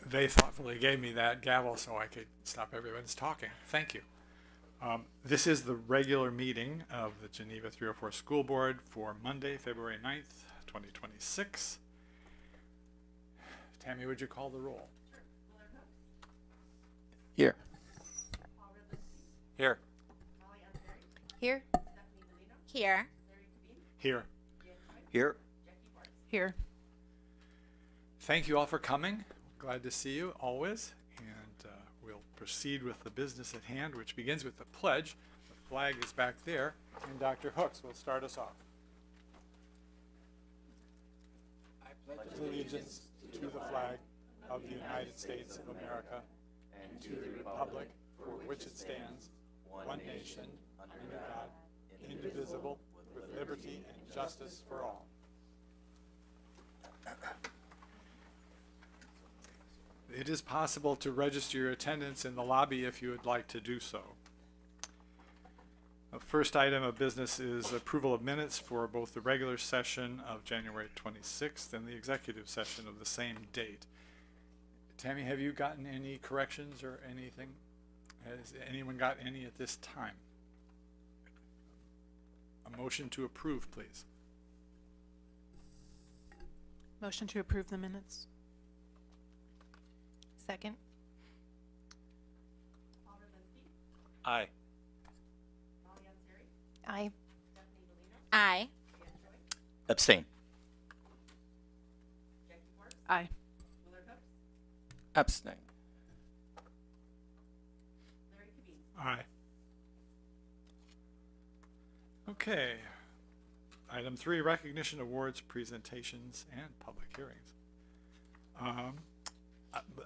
They thoughtfully gave me that gavel so I could stop everyone's talking. Thank you. This is the regular meeting of the Geneva 304 School Board for Monday, February 9th, 2026. Tammy, would you call the roll? Here. Here. Here. Here. Here. Here. Here. Thank you all for coming. Glad to see you always. And we'll proceed with the business at hand, which begins with the pledge. The flag is back there, and Dr. Hooks will start us off. I pledge allegiance to the flag of the United States of America and to the republic for which it stands, one nation, under God, indivisible, with liberty and justice for all. It is possible to register your attendance in the lobby if you would like to do so. The first item of business is approval of minutes for both the regular session of January 26th and the executive session of the same date. Tammy, have you gotten any corrections or anything? Has anyone got any at this time? A motion to approve, please. Motion to approve the minutes. Second. Aye. Aye. Aye. Abstain. Aye. Abstain. Aye. Okay. Item 3, recognition awards, presentations, and public hearings.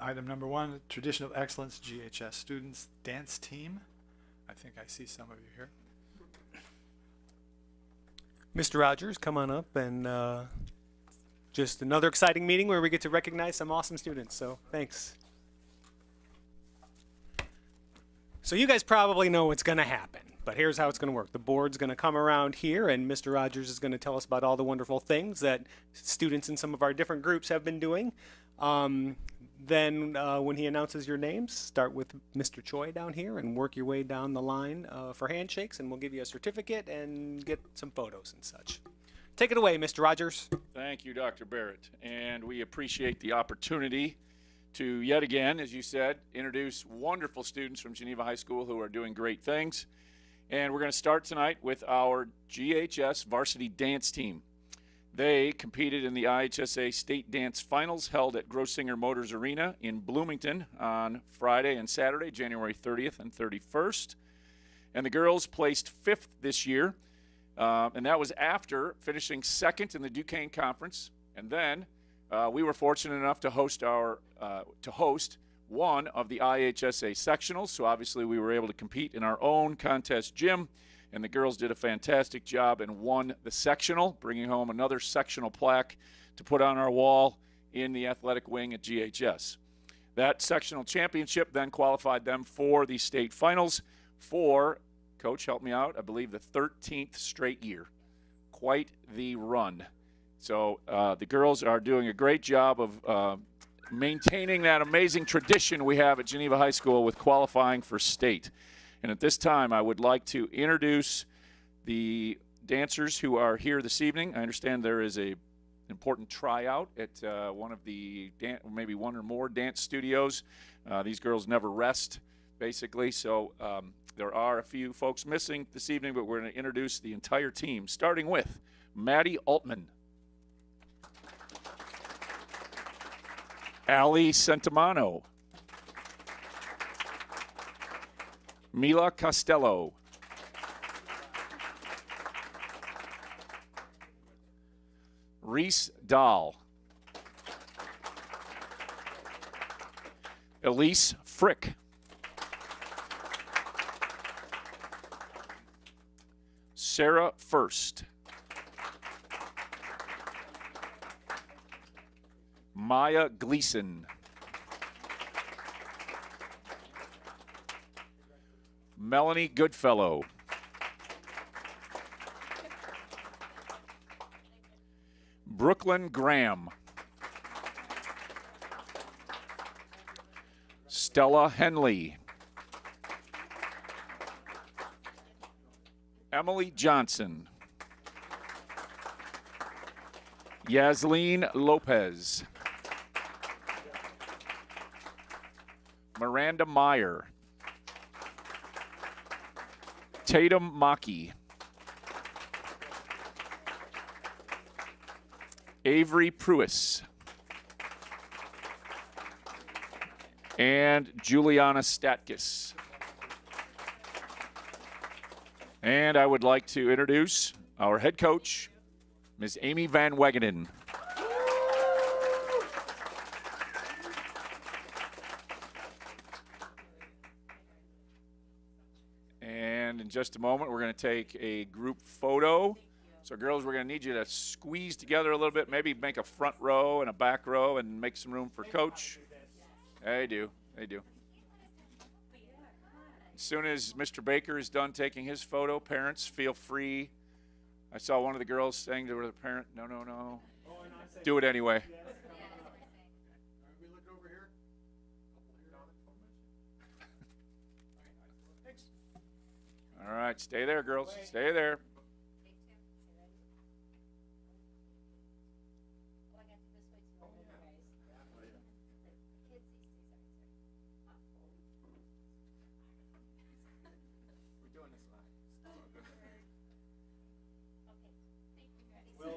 Item number 1, Tradition of Excellence GHS Students Dance Team. I think I see some of you here. Mr. Rogers, come on up, and just another exciting meeting where we get to recognize some awesome students, so thanks. So you guys probably know what's going to happen, but here's how it's going to work. The board's going to come around here, and Mr. Rogers is going to tell us about all the wonderful things that students in some of our different groups have been doing. Then when he announces your names, start with Mr. Choi down here and work your way down the line for handshakes, and we'll give you a certificate and get some photos and such. Take it away, Mr. Rogers. Thank you, Dr. Barrett. And we appreciate the opportunity to, yet again, as you said, introduce wonderful students from Geneva High School who are doing great things. And we're going to start tonight with our GHS varsity dance team. They competed in the IHSA State Dance Finals held at Grossinger Motors Arena in Bloomington on Friday and Saturday, January 30th and 31st. And the girls placed 5th this year, and that was after finishing 2nd in the Duquesne Conference. And then we were fortunate enough to host one of the IHSA sectionals, so obviously we were able to compete in our own contest gym. And the girls did a fantastic job and won the sectional, bringing home another sectional plaque to put on our wall in the athletic wing at GHS. That sectional championship then qualified them for the state finals for, Coach, help me out, I believe the 13th straight year. Quite the run. So the girls are doing a great job of maintaining that amazing tradition we have at Geneva High School with qualifying for state. And at this time, I would like to introduce the dancers who are here this evening. I understand there is an important tryout at one of the, maybe one or more dance studios. These girls never rest, basically. So there are a few folks missing this evening, but we're going to introduce the entire team, starting with Maddie Altman, Ali Centimano, Mila Costello, Reese Dahl, Elise Frick, Sarah First, Maya Gleason, Melanie Goodfellow, Brooklyn Graham, Stella Henley. Emily Johnson. Yasleen Lopez. Miranda Meyer. Tatum Maki. Avery Pruis. And Juliana Statkis. And I would like to introduce our head coach, Ms. Amy Van Wegenen. And in just a moment, we're going to take a group photo. So, girls, we're going to need you to squeeze together a little bit, maybe make a front row and a back row and make some room for Coach. They do. They do. As soon as Mr. Baker is done taking his photo, parents, feel free. I saw one of the girls saying to her parent, no, no, no. Do it anyway. All right, stay there, girls. Stay there.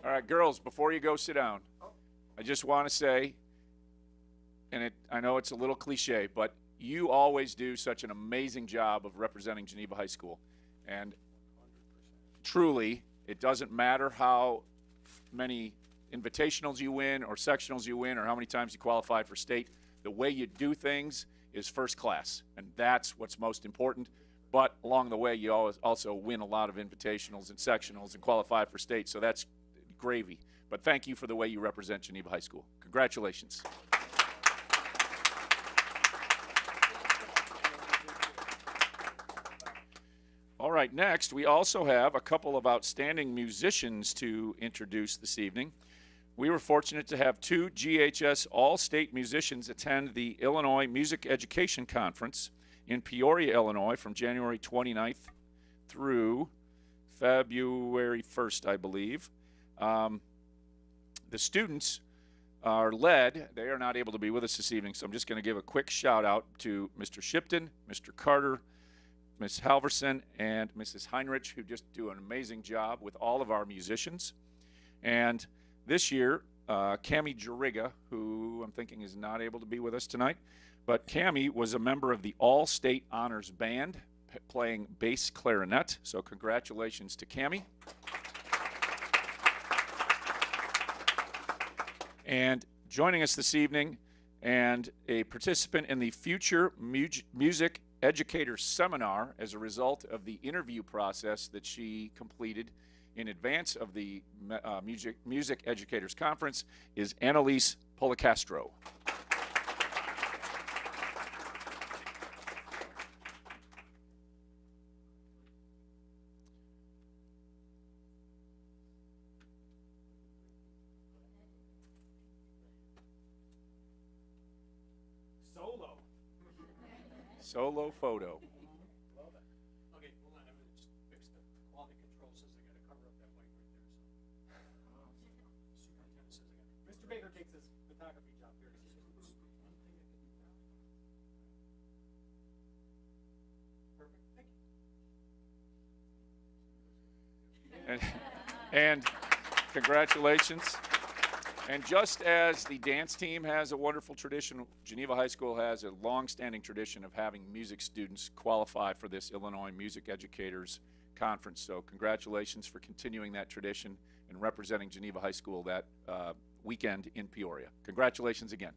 All right, girls, before you go sit down, I just want to say, and I know it's a little cliche, but you always do such an amazing job of representing Geneva High School. And truly, it doesn't matter how many invitationals you win or sectionals you win or how many times you qualified for state. The way you do things is first class, and that's what's most important. But along the way, you always also win a lot of invitationals and sectionals and qualify for state, so that's gravy. But thank you for the way you represent Geneva High School. Congratulations. All right, next we also have a couple of outstanding musicians to introduce this evening. We were fortunate to have two GHS All-State musicians attend the Illinois Music Education Conference in Peoria, Illinois from January 29th through February 1st, I believe. The students are led. They are not able to be with us this evening, so I'm just going to give a quick shout out to Mr. Shipton, Mr. Carter, Ms. Halverson, and Mrs. Heinrich, who just do an amazing job with all of our musicians. And this year, Cami Jariga, who I'm thinking is not able to be with us tonight, but Cami was a member of the All-State Honors Band, playing bass clarinet, so congratulations to Cami. And joining us this evening, and a participant in the Future Music Educator Seminar as a result of the interview process that she completed in advance of the Music Educators Conference, is Annalise Policastro. Solo photo. Okay, hold on. I'm going to just fix the quality control. Says I got to cover up that white right there. So. Superintendent says I got. Mr. Baker takes his photography job very seriously. Perfect. Thank you. And congratulations. And just as the dance team has a wonderful tradition, Geneva High School has a long-standing tradition of having music students qualify for this Illinois Music Educators Conference. So congratulations for continuing that tradition and representing Geneva High School that weekend in Peoria. Congratulations again.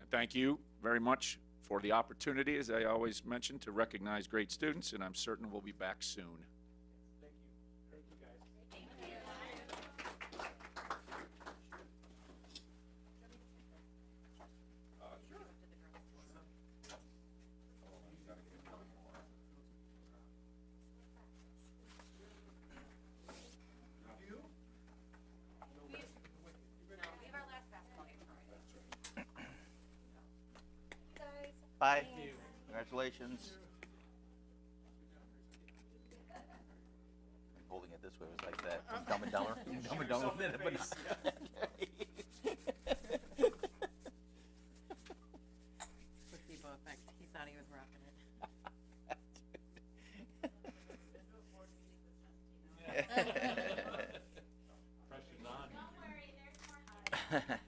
And thank you very much for the opportunity, as I always mention, to recognize great students, and I'm certain we'll be back soon. Hi. Congratulations. Holding it this way was like that. From Dumb and Dumber. Dumb and Dumber. But not. Placebo effect. He thought he was rocking it.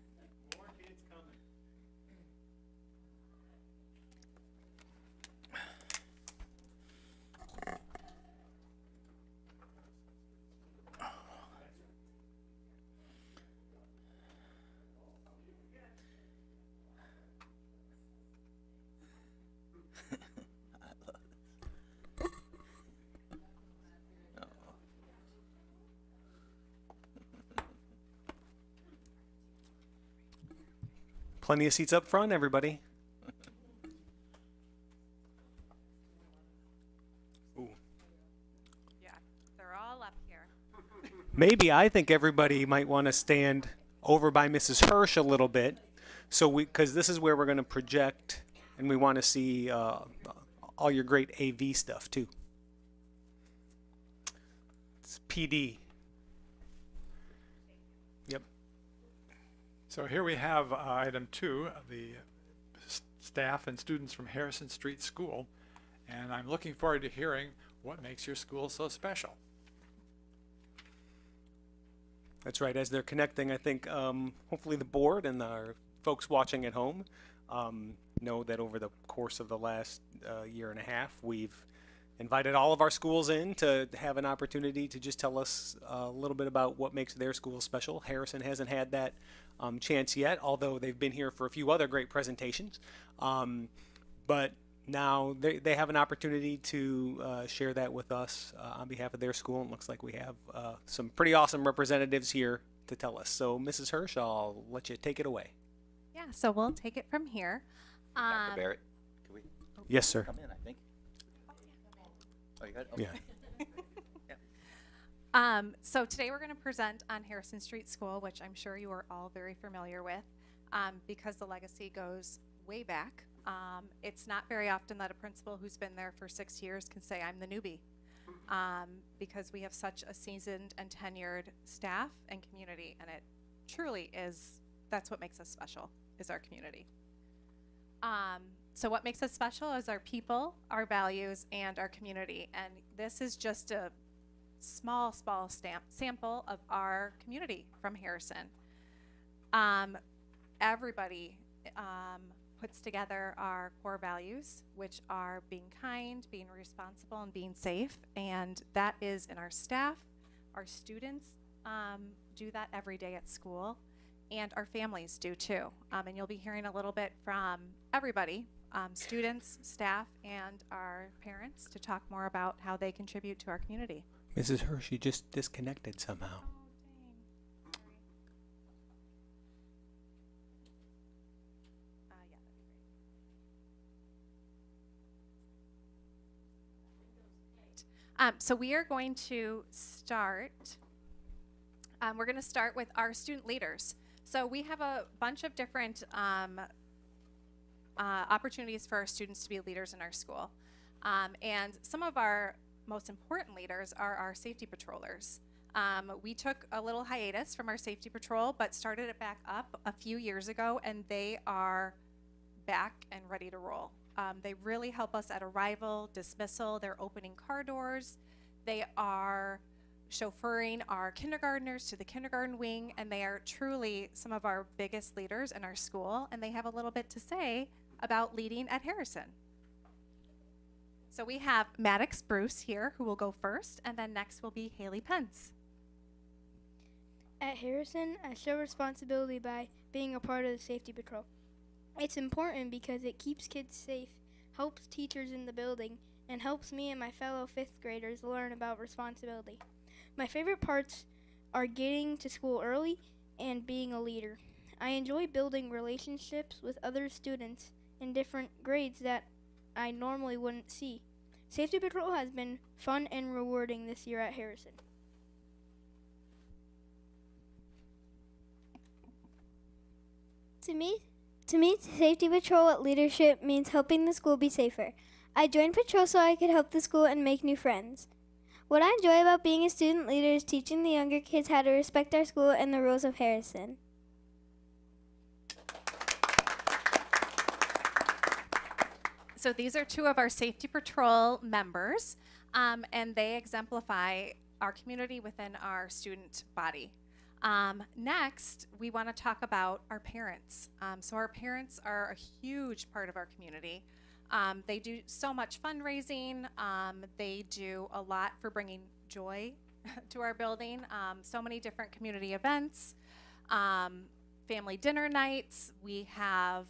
Plenty of seats up front, everybody. Ooh. Yeah, they're all up here. Maybe I think everybody might want to stand over by Mrs. Hirsch a little bit, so because this is where we're going to project, and we want to see all your great AV stuff too. It's PD. Yep. So here we have item 2, the staff and students from Harrison Street School, and I'm looking forward to hearing what makes your school so special. That's right. As they're connecting, I think hopefully the board and our folks watching at home know that over the course of the last year and a half, we've invited all of our schools in to have an opportunity to just tell us a little bit about what makes their school special. Harrison hasn't had that chance yet, although they've been here for a few other great presentations. But now they have an opportunity to share that with us on behalf of their school. And it looks like we have some pretty awesome representatives here to tell us. So Mrs. Hirsch, I'll let you take it away. Yeah, so we'll take it from here. Dr. Barrett, can we Yes, sir. come in, I think? Oh, you got it? Okay. Yeah. So today we're going to present on Harrison Street School, which I'm sure you are all very familiar with, because the legacy goes way back. It's not very often that a principal who's been there for 6 years can say, I'm the newbie, because we have such a seasoned and tenured staff and community, and it truly is, that's what makes us special, is our community. So what makes us special is our people, our values, and our community, and this is just a small sample of our community from Harrison. Everybody puts together our core values, which are being kind, being responsible, and being safe, and that is in our staff. Our students do that every day at school, and our families do too. And you'll be hearing a little bit from everybody, students, staff, and our parents, to talk more about how they contribute to our community. Mrs. Hirsch, you just disconnected somehow. Oh, dang. Sorry. Yeah, that'd be great. So we are going to start. We're going to start with our student leaders. So we have a bunch of different opportunities for our students to be leaders in our school. And some of our most important leaders are our safety patrollers. We took a little hiatus from our safety patrol, but started it back up a few years ago, and they are back and ready to roll. They really help us at arrival, dismissal. They're opening car doors. They are chauffeuring our kindergartners to the kindergarten wing, and they are truly some of our biggest leaders in our school, and they have a little bit to say about leading at Harrison. So we have Maddox Bruce here, who will go first, and then next will be Haley Pence. At Harrison, I show responsibility by being a part of the safety patrol. It's important because it keeps kids safe, helps teachers in the building, and helps me and my fellow 5th graders learn about responsibility. My favorite parts are getting to school early and being a leader. I enjoy building relationships with other students in different grades that I normally wouldn't see. Safety patrol has been fun and rewarding this year at Harrison. To me, To me, safety patrol leadership means helping the school be safer. I joined patrol so I could help the school and make new friends. What I enjoy about being a student leader is teaching the younger kids how to respect our school and the rules of Harrison. So these are two of our safety patrol members, and they exemplify our community within our student body. Next, we want to talk about our parents. So our parents are a huge part of our community. They do so much fundraising. They do a lot for bringing joy to our building. So many different community events, family dinner nights. We have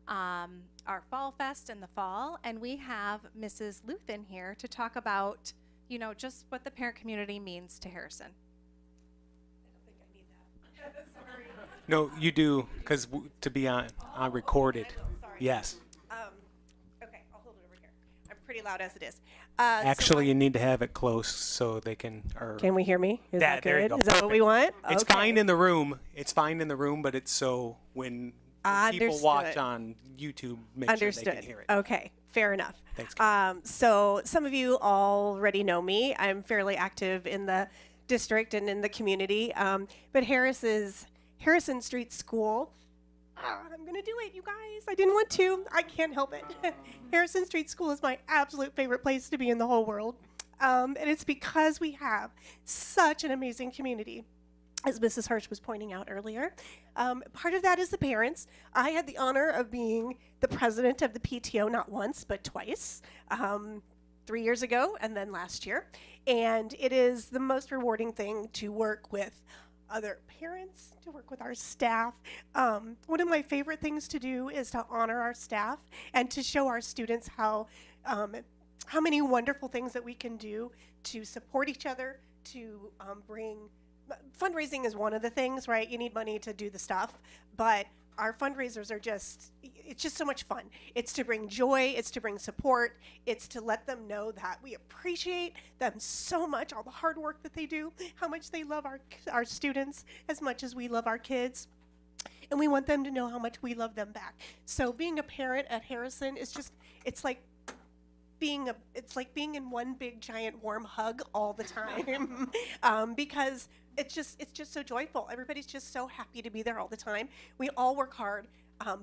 our Fall Fest in the fall, and we have Mrs. Luthen here to talk about, you know, just what the parent community means to Harrison. I don't think I need that. Sorry. No, you do, because to be on recorded. Sorry. Yes. Okay, I'll hold it over here. I'm pretty loud as it is. Actually, you need to have it close so they can. Can we hear me? Is that there you good? go. Is that what we want? It's Okay. fine in the room. It's fine in the room, but it's so when people watch Understood. on YouTube, make sure Understood. they can hear it. Okay, fair enough. Thanks, Kate. So some of you already know me. I'm fairly active in the district and in the community. But Harrison Street School, I'm going to do it, you guys. I didn't want to. I can't help it. Harrison Street School is my absolute favorite place to be in the whole world. And it's because we have such an amazing community. As Mrs. Hirsch was pointing out earlier. Part of that is the parents. I had the honor of being the president of the PTO not once, but twice, 3 years ago and then last year. And it is the most rewarding thing to work with other parents, to work with our staff. One of my favorite things to do is to honor our staff and to show our students how many wonderful things that we can do to support each other, to bring fundraising is one of the things, right? You need money to do the stuff, but our fundraisers are it's just so much fun. It's to bring joy, it's to bring support, it's to let them know that we appreciate them so much, all the hard work that they do, how much they love our students as much as we love our kids. And we want them to know how much we love them back. So being a parent at Harrison is it's like being in one big giant warm hug all the time because it's just so joyful. Everybody's just so happy to be there all the time. We all work hard,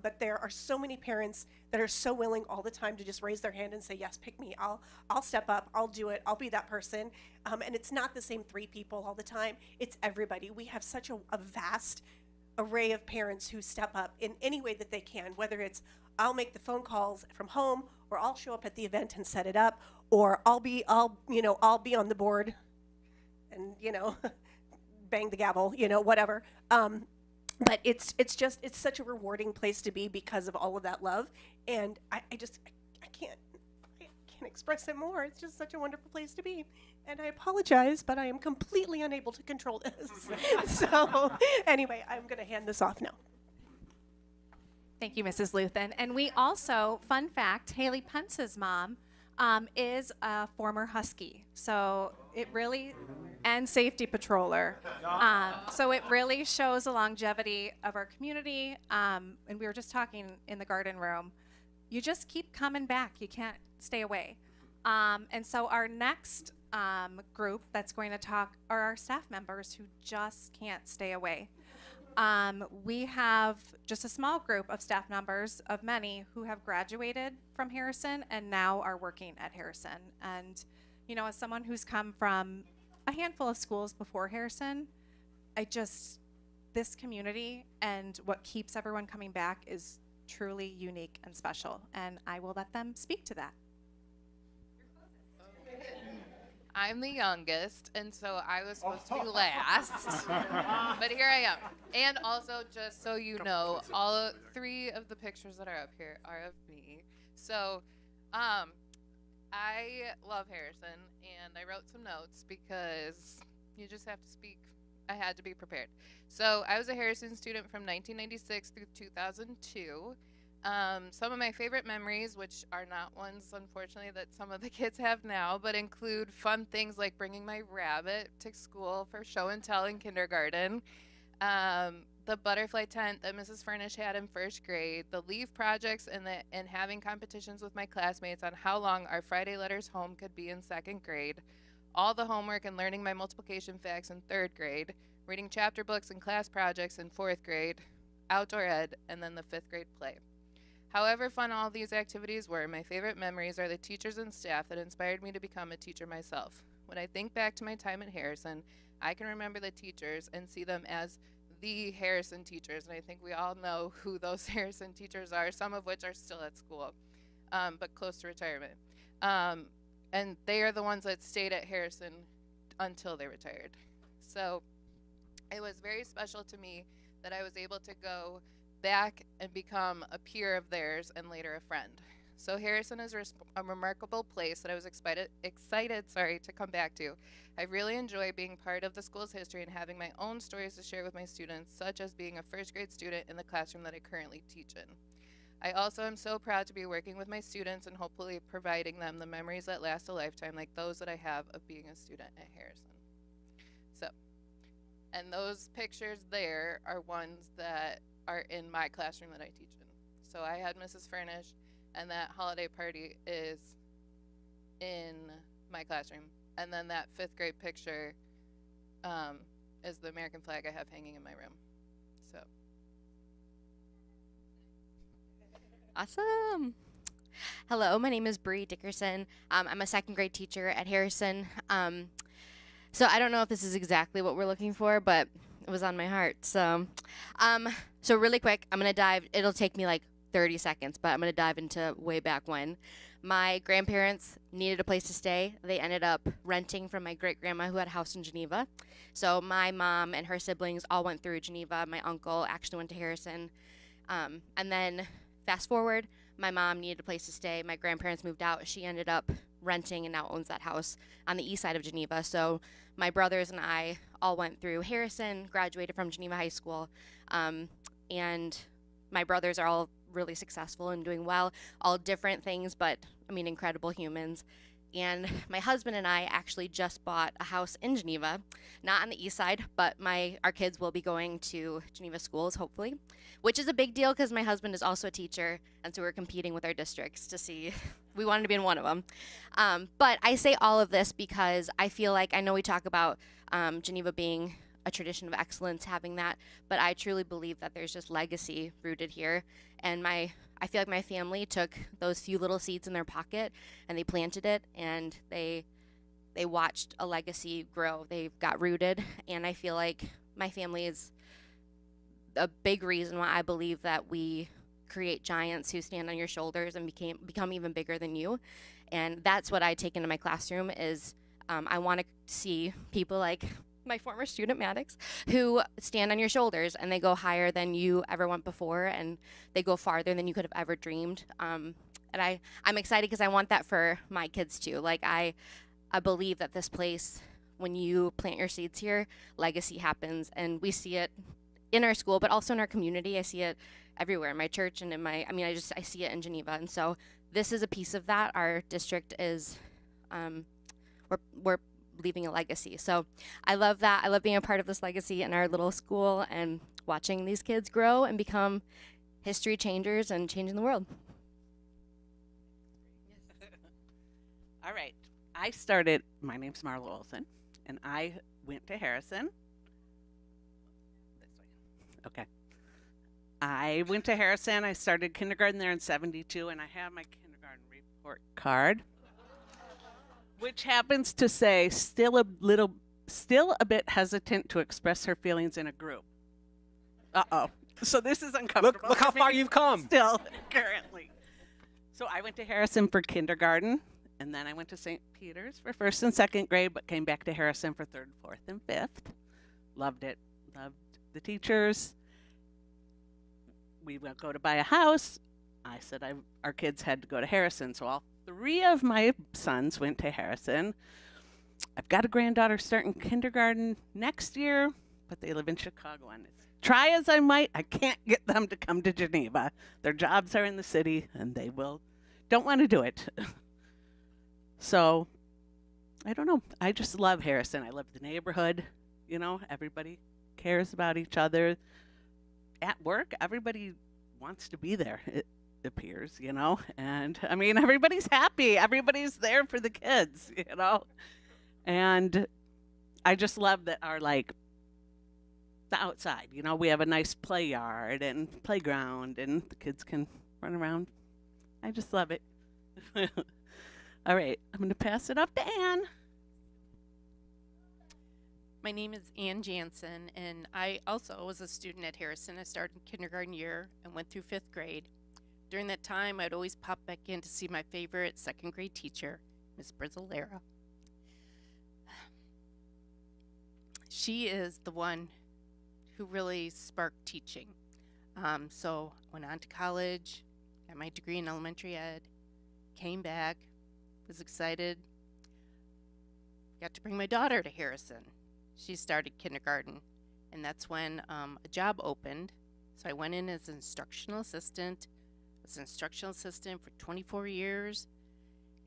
but there are so many parents that are so willing all the time to just raise their hand and say, yes, pick me. I'll step up. I'll do it. I'll be that person. And it's not the same 3 people all the time. It's everybody. We have such a vast array of parents who step up in any way that they can, whether it's I'll make the phone calls from home, or I'll show up at the event and set it up, or I'll be on the board and bang the gavel, whatever. But it's such a rewarding place to be because of all of that love, and I can't express it more. It's just such a wonderful place to be. And I apologize, but I am completely unable to control this. So anyway, I'm going to hand this off now. Thank you, Mrs. Luthen. And we also, fun fact, Haley Pence's mom is a former Husky. So it really, and safety patroller. So it really shows the longevity of our community. And we were just talking in the garden room. You just keep coming back. You can't stay away. And so our next group that's going to talk are our staff members who just can't stay away. We have just a small group of staff members of many who have graduated from Harrison and now are working at Harrison. And, as someone who's come from a handful of schools before Harrison, this community and what keeps everyone coming back is truly unique and special. And I will let them speak to that. I'm the youngest, and so I was supposed to be last, but here I am. And also, just so you know, all 3 of the pictures that are up here are of me. So, I love Harrison, and I wrote some notes because you just have to speak. I had to be prepared. So, I was a Harrison student from 1996 through 2002. Some of my favorite memories, which are not ones, unfortunately, that some of the kids have now, but include fun things like bringing my rabbit to school for show and tell in kindergarten, The butterfly tent that Mrs. Furnish had in first grade, the leaf projects, and having competitions with my classmates on how long our Friday letters home could be in second grade, all the homework and learning my multiplication facts in third grade, reading chapter books and class projects in fourth grade, outdoor ed, and then the fifth grade play. However fun all these activities were, my favorite memories are the teachers and staff that inspired me to become a teacher myself. When I think back to my time at Harrison, I can remember the teachers and see them as the Harrison teachers, and I think we all know who those Harrison teachers are, some of which are still at school, but close to retirement. And they are the ones that stayed at Harrison until they retired. So it was very special to me that I was able to go back and become a peer of theirs and later a friend. So Harrison is a remarkable place that I was excited to come back to. I really enjoy being part of the school's history and having my own stories to share with my students, such as being a first grade student in the classroom that I currently teach in. I also am so proud to be working with my students and hopefully providing them the memories that last a lifetime, like those that I have of being a student at Harrison. So, and those pictures there are ones that are in my classroom that I teach in. So I had Mrs. Furnish, and that holiday party is in my classroom. And then that fifth grade picture is the American flag I have hanging in my room. So. Awesome. Hello, my name is Bree Dickerson. I'm a second grade teacher at Harrison. So I don't know if this is exactly what we're looking for, but it was on my heart. So really quick, I'm going to dive. It'll take me like 30 seconds, but I'm going to dive into way back when. My grandparents needed a place to stay. They ended up renting from my great-grandma who had a house in Geneva. So my mom and her siblings all went through Geneva. My uncle actually went to Harrison. And then fast forward, my mom needed a place to stay. My grandparents moved out. She ended up renting and now owns that house on the east side of Geneva. So my brothers and I all went through Harrison, graduated from Geneva High School, and my brothers are all really successful and doing well, all different things, but I mean, incredible humans. And my husband and I actually just bought a house in Geneva, not on the east side, but our kids will be going to Geneva schools, hopefully, which is a big deal because my husband is also a teacher, and so we're competing with our districts to see. We wanted to be in one of them. But I say all of this because I feel like, I know we talk about Geneva being a tradition of excellence, having that, but I truly believe that there's just legacy rooted here. And I feel like my family took those few little seeds in their pocket and they planted it, and they watched a legacy grow. They got rooted, and I feel like my family is a big reason why I believe that we create giants who stand on your shoulders and become even bigger than you. And that's what I take into my classroom is I want to see people like my former student Maddox, who stand on your shoulders and they go higher than you ever went before, and they go farther than you could have ever dreamed. And I'm excited because I want that for my kids too. Like I believe that this place, when you plant your seeds here, legacy happens, and we see it in our school, but also in our community. I see it everywhere in my church and I see it in Geneva. And so this is a piece of that. Our district is, we're leaving a legacy. So I love that. I love being a part of this legacy in our little school and watching these kids grow and become history changers and changing the world. All right. My name's Marla Olson, and I went to Harrison. This way. Okay. I went to Harrison. I started kindergarten there in 72, and I have my kindergarten report card, which happens to say still a bit hesitant to express her feelings in a group. Uh-oh. So this is uncomfortable. Look how far you've come. Still, currently. So I went to Harrison for kindergarten, and then I went to St. Peter's for first and second grade, but came back to Harrison for third, fourth, and fifth. Loved it. Loved the teachers. We would go to buy a house. I said our kids had to go to Harrison, so all three of my sons went to Harrison. I've got a granddaughter starting kindergarten next year, but they live in Chicago. And try as I might, I can't get them to come to Geneva. Their jobs are in the city, and they don't want to do it. So, I don't know. I just love Harrison. I love the neighborhood. You know, everybody cares about each other. At work, everybody wants to be there, it appears, you know? And I mean, everybody's happy. Everybody's there for the kids, you know? And I just love that our, like, the outside, you know, we have a nice play yard and playground and the kids can run around. I just love it. All right, I'm going to pass it up to Anne. My name is Ann Jansen, and I also was a student at Harrison. I started kindergarten year and went through 5th grade. During that time, I'd always pop back in to see my favorite 2nd grade teacher, Miss Brizzolera. She is the one who really sparked teaching. So went on to college, got my degree in elementary ed, came back, was excited, got to bring my daughter to Harrison. She started kindergarten, and that's when a job opened. So I went in as an instructional assistant. I was an instructional assistant for 24 years.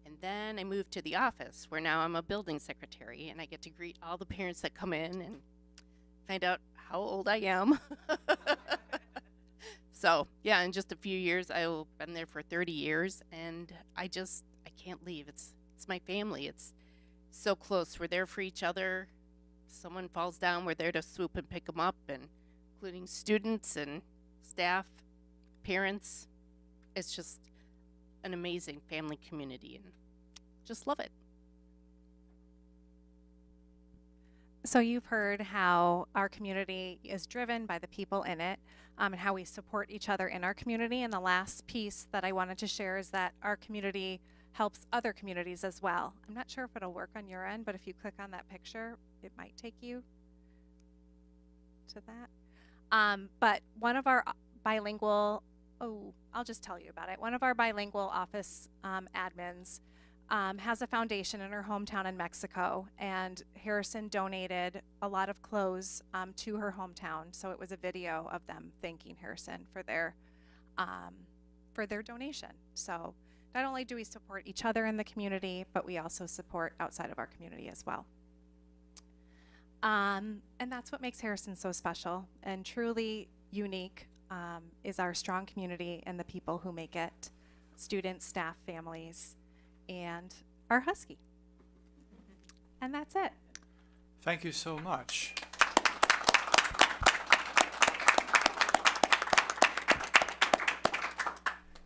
And then I moved to the office, where now I'm a building secretary, and I get to greet all the parents that come in and find out how old I am. So, yeah, in just a few years, I've been there for 30 years, and I can't leave. It's my family. It's so close. We're there for each other. Someone falls down, we're there to swoop and pick them up, and including students and staff, parents. It's just an amazing family community, and just love it. So you've heard how our community is driven by the people in it, and how we support each other in our community. And the last piece that I wanted to share is that our community helps other communities as well. I'm not sure if it'll work on your end, but if you click on that picture, it might take you to that. But one of our bilingual, I'll just tell you about it. One of our bilingual office admins has a foundation in her hometown in Mexico, and Harrison donated a lot of clothes to her hometown. So it was a video of them thanking Harrison for their donation. So not only do we support each other in the community, but we also support outside of our community as well. And that's what makes Harrison so special and truly unique, is our strong community and the people who make it, students, staff, families, and our husky. And that's it. Thank you so much.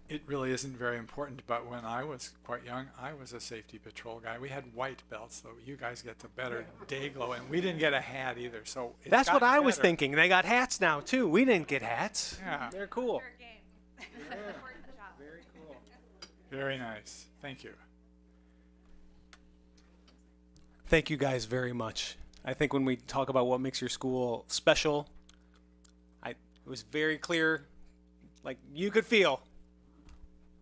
It really isn't very important, but when I was quite young, I was a safety patrol guy. We had white belts, so you guys get the better day glow, and we didn't get a hat either. So it's That's what I was better. thinking. They got hats now too. We didn't get hats. Yeah. They're cool. Very cool. Very nice. Thank you. Thank you guys very much. I think when we talk about what makes your school special, it was very clear, like you could feel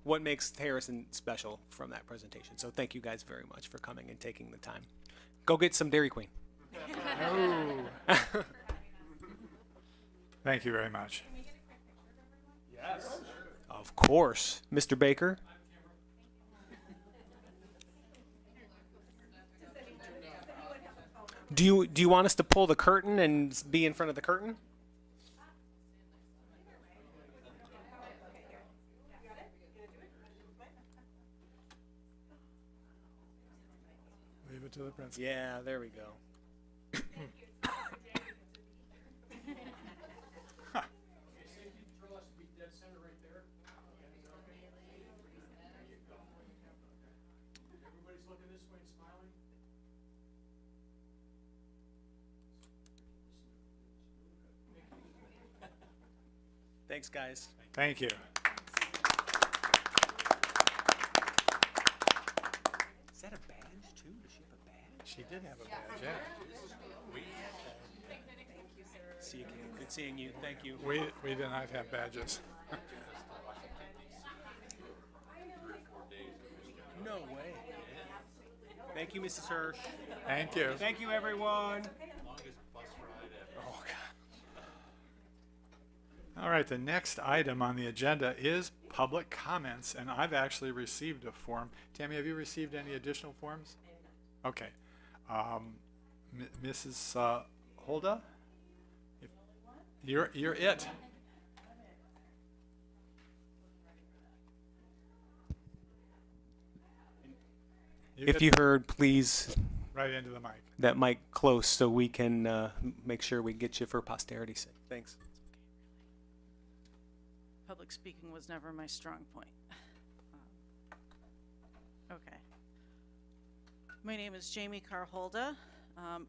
what makes Harrison special from that presentation. So thank you guys very much for coming and taking the time. Go get some Dairy Queen. Thank you very much. Yes. Of course. Mr. Baker. Do you want us to pull the curtain and be in front of the curtain? Leave it to the principal. Yeah, there we go. Thanks, guys. Thank you. Is that a badge, too? Does she have a badge? She did have a badge, yeah. See you again. Good seeing you. Thank you. We did not have badges. No way. Thank you, Mrs. Hirsch. Thank you. Thank you, everyone. Oh, God. All right, the next item on the agenda is public comments, and I've actually received a form. Tammy, have you received any additional forms? Okay. Mrs. Holda, You're it. If you heard, please right into the mic. that mic close so we can make sure we get you for posterity's sake. Thanks. Public speaking was never my strong point. Okay. My name is Jamie Carholda.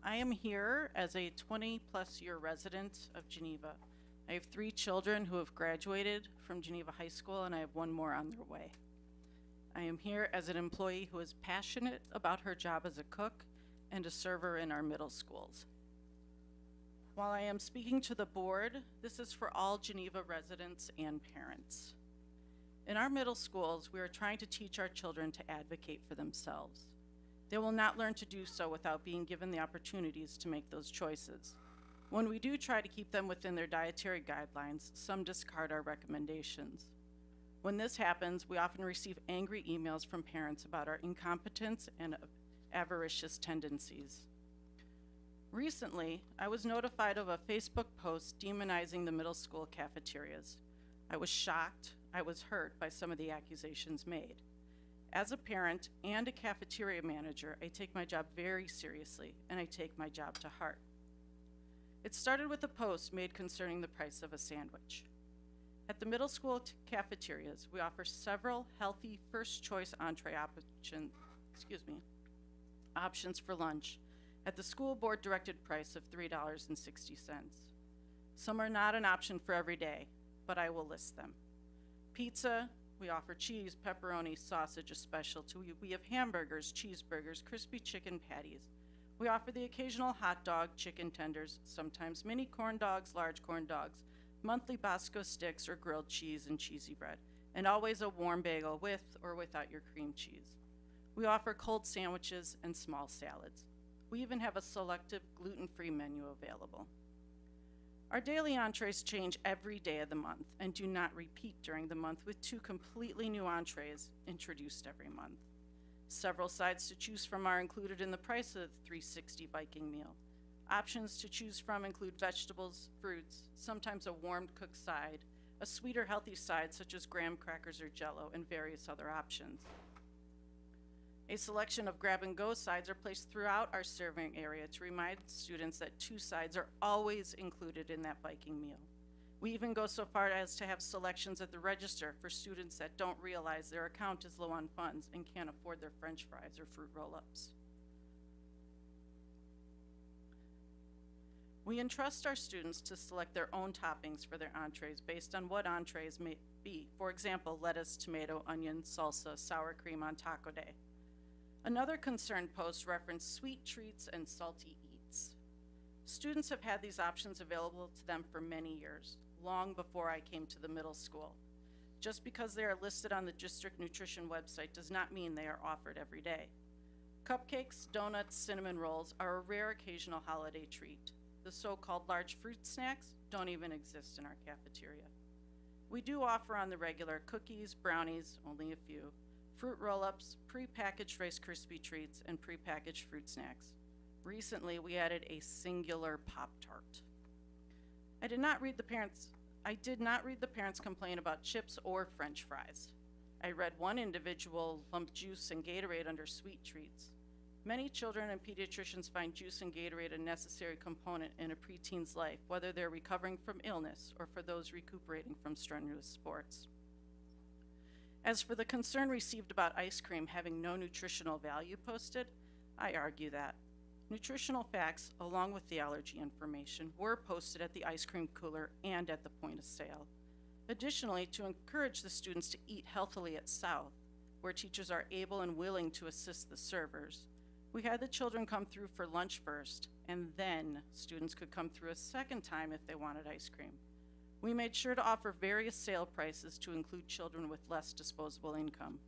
I am here as a 20-plus year resident of Geneva. I have 3 children who have graduated from Geneva High School, and I have 1 more on their way. I am here as an employee who is passionate about her job as a cook and a server in our middle schools. While I am speaking to the board, this is for all Geneva residents and parents. In our middle schools, we are trying to teach our children to advocate for themselves. They will not learn to do so without being given the opportunities to make those choices. When we do try to keep them within their dietary guidelines, some discard our recommendations. When this happens, we often receive angry emails from parents about our incompetence and avaricious tendencies. Recently, I was notified of a Facebook post demonizing the middle school cafeterias. I was shocked, I was hurt by some of the accusations made. As a parent and a cafeteria manager, I take my job very seriously, and I take my job to heart. It started with a post made concerning the price of a sandwich. At the middle school cafeterias, we offer several healthy first-choice entree options for lunch at the school board-directed price of $3.60. Some are not an option for every day, but I will list them. Pizza, we offer cheese, pepperoni, sausage, a specialty. We have hamburgers, cheeseburgers, crispy chicken patties. We offer the occasional hot dog, chicken tenders, sometimes mini corn dogs, large corn dogs, monthly Bosco sticks or grilled cheese and cheesy bread, and always a warm bagel with or without your cream cheese. We offer cold sandwiches and small salads. We even have a selective gluten-free menu available. Our daily entrees change every day of the month and do not repeat during the month, with 2 completely new entrees introduced every month. Several sides to choose from are included in the price of the $3.60 Viking meal. Options to choose from include vegetables, fruits, sometimes a warmed cooked side, a sweeter healthy side such as graham crackers or Jell-O, and various other options. A selection of grab-and-go sides are placed throughout our serving area to remind students that 2 sides are always included in that Viking meal. We even go so far as to have selections at the register for students that don't realize their account is low on funds and can't afford their French fries or fruit roll-ups. We entrust our students to select their own toppings for their entrees based on what entrees may be. For example, lettuce, tomato, onion, salsa, sour cream on taco day. Another concerned post referenced sweet treats and salty eats. Students have had these options available to them for many years, long before I came to the middle school. Just because they are listed on the district nutrition website does not mean they are offered every day. Cupcakes, donuts, cinnamon rolls are a rare occasional holiday treat. The so-called large fruit snacks don't even exist in our cafeteria. We do offer on the regular cookies, brownies, only a few, fruit roll-ups, pre-packaged Rice Krispie treats, and pre-packaged fruit snacks. Recently, we added a singular Pop-Tart. I did not read the parents complain about chips or French fries. I read one individual lump juice and Gatorade under sweet treats. Many children and pediatricians find juice and Gatorade a necessary component in a preteen's life, whether they're recovering from illness or for those recuperating from strenuous sports. As for the concern received about ice cream having no nutritional value posted, I argue that. Nutritional facts, along with the allergy information, were posted at the ice cream cooler and at the point of sale. Additionally, to encourage the students to eat healthily at South, where teachers are able and willing to assist the servers, we had the children come through for lunch first, and then students could come through a second time if they wanted ice cream. We made sure to offer various sale prices to include children with less disposable income.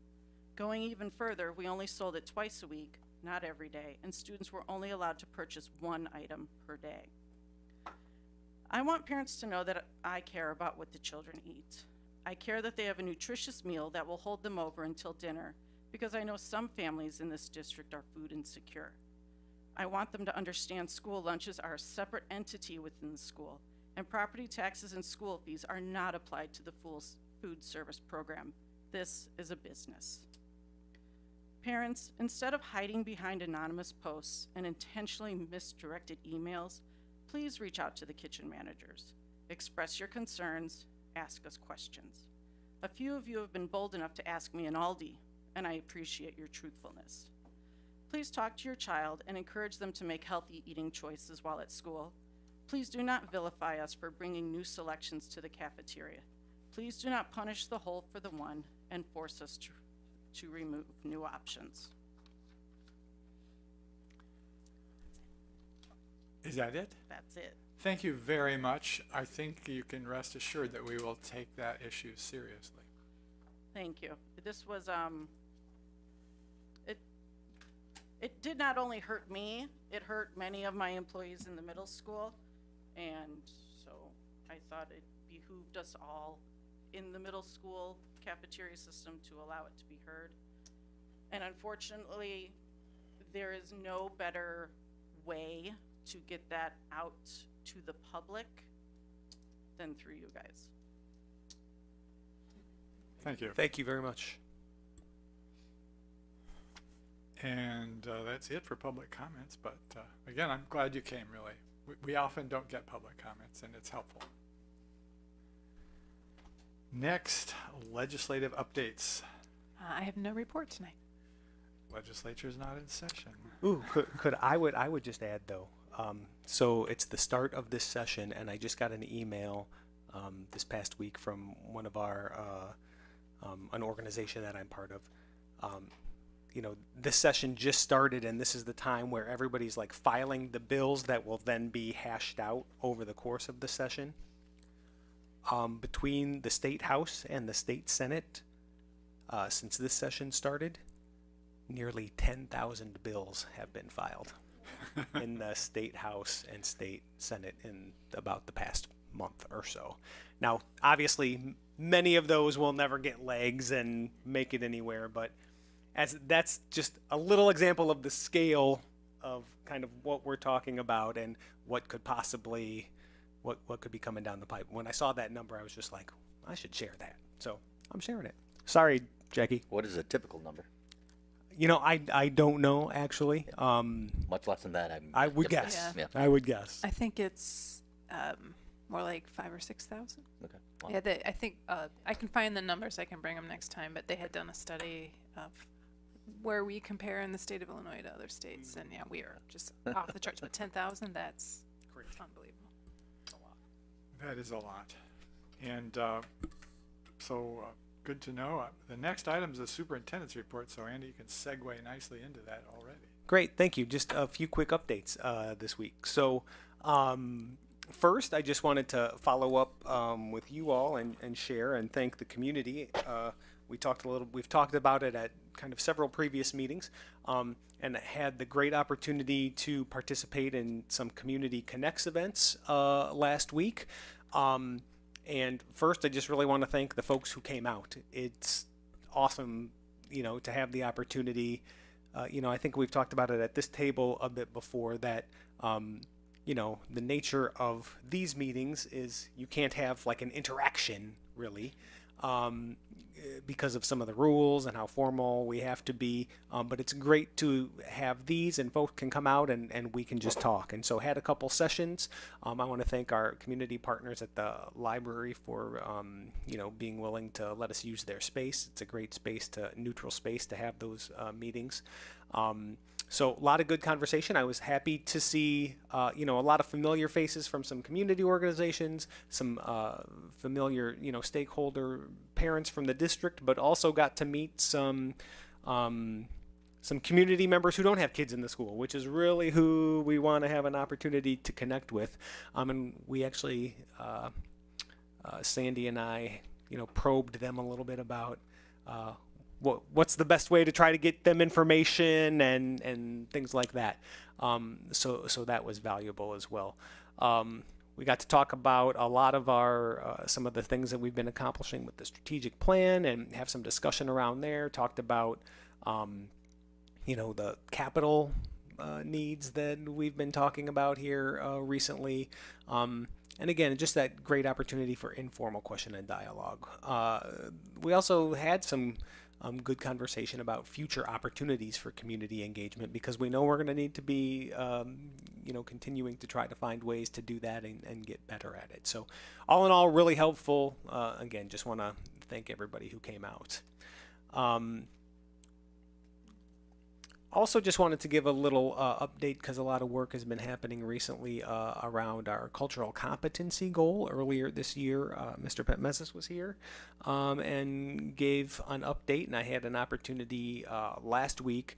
Going even further, we only sold it twice a week, not every day, and students were only allowed to purchase 1 item per day. I want parents to know that I care about what the children eat. I care that they have a nutritious meal that will hold them over until dinner, because I know some families in this district are food insecure. I want them to understand school lunches are a separate entity within the school, and property taxes and school fees are not applied to the food service program. This is a business. Parents, instead of hiding behind anonymous posts and intentionally misdirected emails, please reach out to the kitchen managers. Express your concerns, ask us questions. A few of you have been bold enough to ask me in Aldi, and I appreciate your truthfulness. Please talk to your child and encourage them to make healthy eating choices while at school. Please do not vilify us for bringing new selections to the cafeteria. Please do not punish the whole for the one and force us to remove new options. Is that it? That's it. Thank you very much. I think you can rest assured that we will take that issue seriously. Thank you. This was, it did not only hurt me, it hurt many of my employees in the middle school. And so I thought it behooved us all in the middle school cafeteria system to allow it to be heard. And unfortunately, there is no better way to get that out to the public than through you guys. Thank you. Thank you very much. And that's it for public comments. But again, I'm glad you came, really. We often don't get public comments, and it's helpful. Next, legislative updates. I have no report tonight. Legislature's not in session. Ooh, I would just add though. So it's the start of this session, and I just got an email this past week from one of our an organization that I'm part of. You know, this session just started, and this is the time where everybody's like filing the bills that will then be hashed out over the course of the session. Between the State House and the State Senate, since this session started, nearly 10,000 bills have been filed in the State House and State Senate in about the past month or so. Now, obviously, many of those will never get legs and make it anywhere, but that's just a little example of the scale of kind of what we're talking about and what could possibly, what could be coming down the pipe. When I saw that number, I was just like, I should share that. So I'm sharing it. Sorry, Jackie. What is a typical number? You know, I don't know actually. Much less than that. I would guess. Yeah. I would guess. I think it's more like 5,000 or 6,000. Okay. Wow. Yeah, I think I can find the numbers. I can bring them next time. But they had done a study of where we compare in the state of Illinois to other states, and yeah, we are just off the charts. But 10,000, that's unbelievable. It's a lot. That is a lot. And so good to know. The next item is the superintendent's report, so Andy, you can segue nicely into that already. Great, thank you. Just a few quick updates this week. So first, I just wanted to follow up with you all and share and thank the community. We've talked about it at kind of several previous meetings, and had the great opportunity to participate in some Community Connects events last week. And first, I just really want to thank the folks who came out. It's awesome, you know, to have the opportunity. You know, I think we've talked about it at this table a bit before that, you know, the nature of these meetings is you can't have like an interaction really, because of some of the rules and how formal we have to be. But it's great to have these and folks can come out and we can just talk. And so had a couple sessions. I want to thank our community partners at the library for, you know, being willing to let us use their space. It's a great space neutral space to have those meetings. So a lot of good conversation. I was happy to see, you know, a lot of familiar faces from some community organizations, some familiar, you know, stakeholder parents from the district, but also got to meet some community members who don't have kids in the school, which is really who we want to have an opportunity to connect with. And we actually, Sandy and I, you know, probed them a little bit about what's the best way to try to get them information and things like that. So that was valuable as well. We got to talk about a lot of our some of the things that we've been accomplishing with the strategic plan and have some discussion around there. Talked about you know, the capital needs that we've been talking about here recently. And again, just that great opportunity for informal question and dialogue. We also had some good conversation about future opportunities for community engagement, because we know we're going to need to be, continuing to try to find ways to do that and get better at it. So all in all, really helpful. Again, just want to thank everybody who came out. Also just wanted to give a little update, because a lot of work has been happening recently around our cultural competency goal. Earlier this year, Mr. Petmesis was here and gave an update, and I had an opportunity last week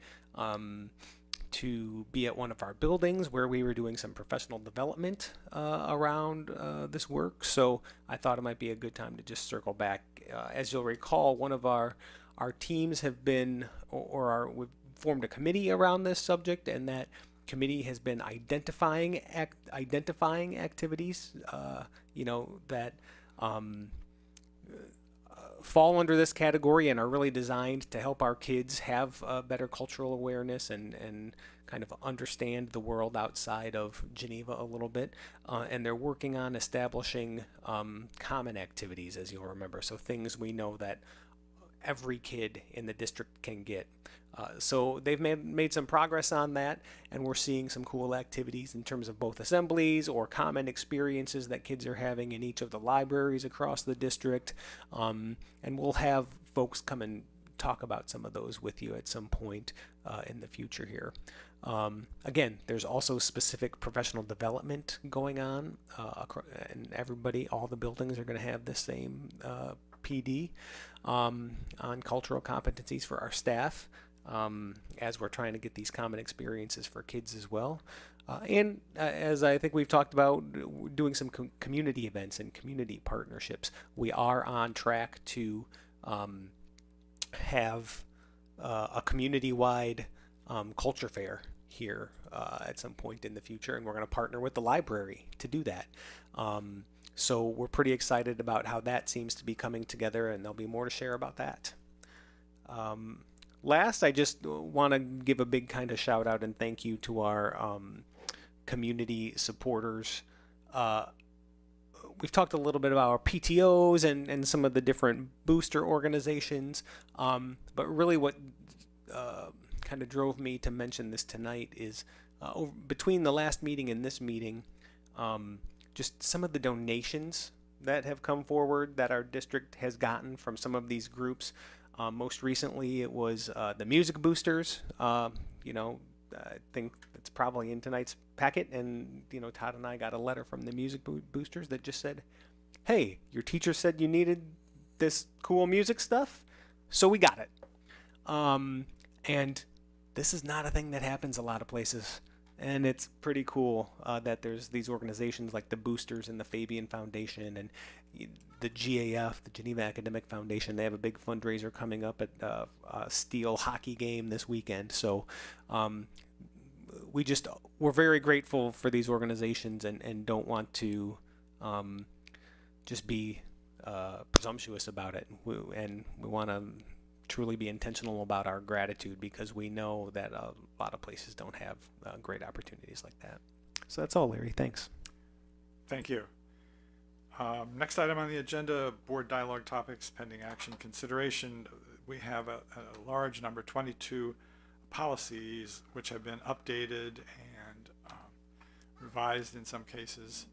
to be at one of our buildings where we were doing some professional development around this work. So I thought it might be a good time to just circle back. As you'll recall, one of our teams have been, we've formed a committee around this subject, and that committee has been identifying activities that fall under this category and are really designed to help our kids have better cultural awareness and kind of understand the world outside of Geneva a little bit. And they're working on establishing common activities, as you'll remember, so things we know that every kid in the district can get. So they've made some progress on that, and we're seeing some cool activities in terms of both assemblies or common experiences that kids are having in each of the libraries across the district. And we'll have folks come and talk about some of those with you at some point in the future here. Again, there's also specific professional development going on, and all the buildings are going to have the same PD on cultural competencies for our staff, as we're trying to get these common experiences for kids as well. And as I think we've talked about, doing some community events and community partnerships. We are on track to have a community-wide culture fair here at some point in the future, and we're going to partner with the library to do that. So we're pretty excited about how that seems to be coming together, and there'll be more to share about that. Last, I just want to give a big kind of shout out and thank you to our community supporters. We've talked a little bit about our PTOs and some of the different booster organizations, but really what kind of drove me to mention this tonight is between the last meeting and this meeting, just some of the donations that have come forward that our district has gotten from some of these groups. Most recently, it was the music boosters. I think it's probably in tonight's packet, and Todd and I got a letter from the music boosters that just said, "Hey, your teacher said you needed this cool music stuff, so we got it." And this is not a thing that happens a lot of places. And it's pretty cool that there's these organizations like the Boosters and the Fabian Foundation and the GAF, the Geneva Academic Foundation. They have a big fundraiser coming up at a Steel hockey game this weekend. So we're very grateful for these organizations and don't want to just be presumptuous about it. We want to truly be intentional about our gratitude, because we know that a lot of places don't have great opportunities like that. So that's all, Larry. Thanks. Thank you. Next item on the agenda, board dialogue topics pending action consideration. We have a large number, 22 policies, which have been updated and revised in some cases.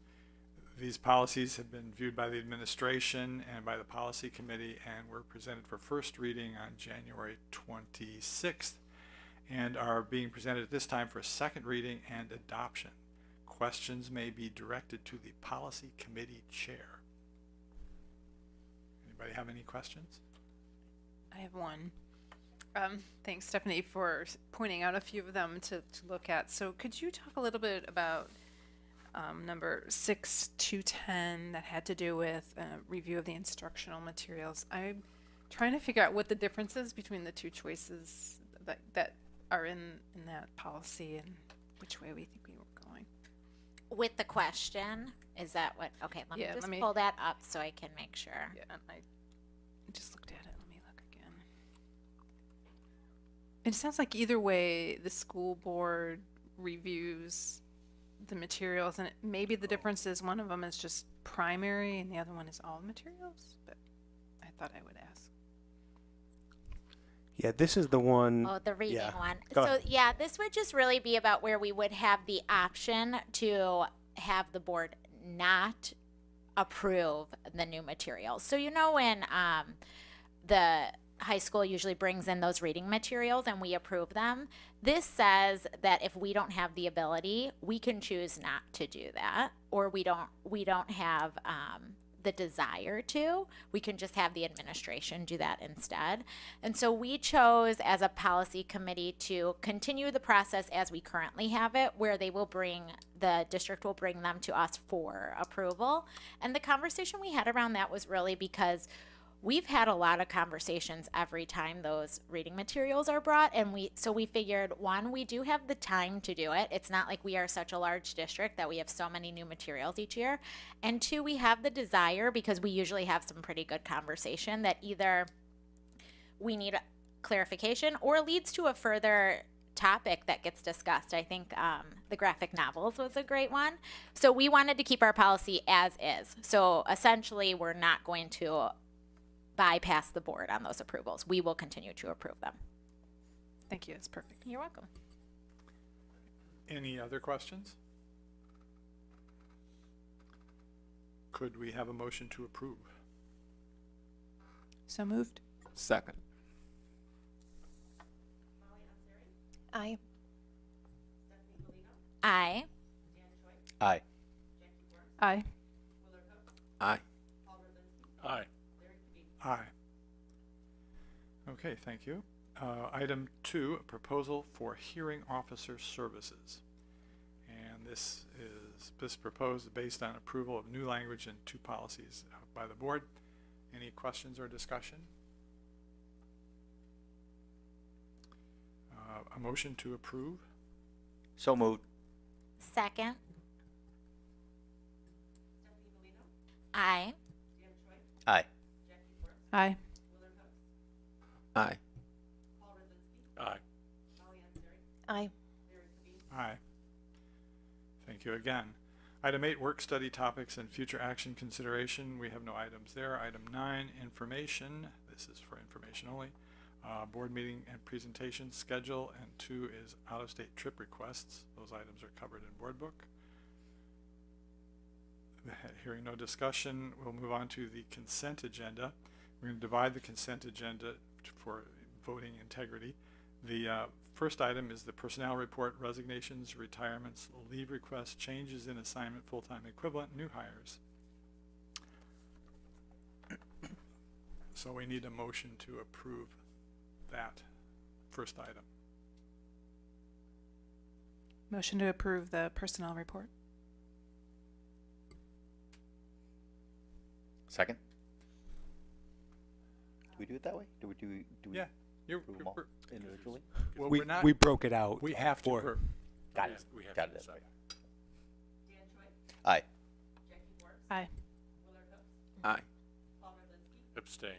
These policies have been viewed by the administration and by the policy committee and were presented for first reading on January 26th and are being presented at this time for second reading and adoption. Questions may be directed to the policy committee chair. Anybody have any questions? I have one. Thanks, Stephanie, for pointing out a few of them to look at. So could you talk a little bit about number 6 to 10 that had to do with a review of the instructional materials? I'm trying to figure out what the difference is between the two choices that are in that policy and which way we think we were going. With the question, is that what? Okay, let me just pull that up so I can make sure. Yeah, I just looked at it. Let me look again. It sounds like either way, the school board reviews the materials, and maybe the difference is one of them is just primary and the other one is all materials, but I thought I would ask. Yeah, this is the one. Oh, the reading one. Go So ahead. yeah, this would just really be about where we would have the option to have the board not approve the new materials. So you know when the high school usually brings in those reading materials and we approve them, this says that if we don't have the ability, we can choose not to do that, or we don't have the desire to. We can just have the administration do that instead. And so we chose as a policy committee to continue the process as we currently have it, where the district will bring them to us for approval. And the conversation we had around that was really because we've had a lot of conversations every time those reading materials are brought, and we figured, one, we do have the time to do it. It's not like we are such a large district that we have so many new materials each year. And two, we have the desire, because we usually have some pretty good conversation, that either we need clarification or leads to a further topic that gets discussed. I think the graphic novels was a great one. So we wanted to keep our policy as is. So essentially, we're not going to bypass the board on those approvals. We will continue to approve them. Thank you. That's perfect. You're welcome. Any other questions? Could we have a motion to approve? So moved. Second. Aye. Aye. Aye. Aye. Aye. Aye. Aye. Okay, thank you. Item 2, a proposal for hearing officer services. And this proposed based on approval of new language and 2 policies by the board. Any questions or discussion? A motion to approve? So moved. Second. Aye. Aye. Aye. Aye. Aye. Aye. Aye. Thank you again. Item 8, work study topics and future action consideration. We have no items there. Item 9, information. This is for information only. Board meeting and presentation schedule, and 2 is out-of-state trip requests. Those items are covered in board book. Hearing no discussion, we'll move on to the consent agenda. We're going to divide the consent agenda for voting integrity. The first item is the personnel report, resignations, retirements, leave requests, changes in assignment, full-time equivalent, new hires. So we need a motion to approve that first item. Motion to approve the personnel report. Second. Do we do it that way? Do we Yeah, approve them all individually? well, we, we're not, we broke it out. we have to. for- Got it. We have Got to it. decide. Aye. Aye. Aye. Abstain.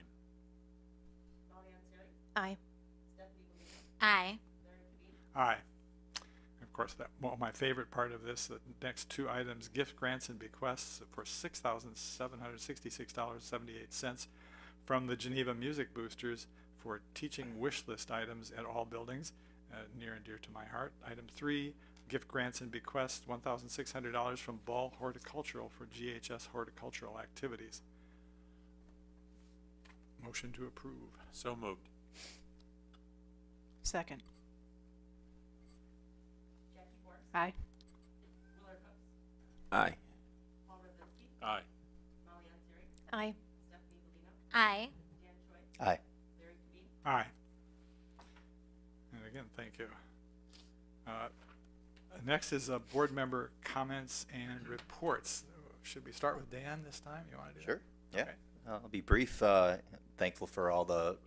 Aye. Aye. Aye. Of course, my favorite part of this, the next 2 items, gift grants and bequests for $6,766.78 from the Geneva Music Boosters for teaching wish list items at all buildings, near and dear to my heart. Item 3, gift grants and bequests, $1,600 from Ball Horticultural for GHS horticultural activities. Motion to approve. So moved. Second. Aye. Aye. Aye. Aye. Aye. Aye. Aye. And again, thank you. Next is board member comments and reports. Should we start with Dan this time? You want to do Sure. that? Yeah. Okay. I'll be brief. Thankful for all the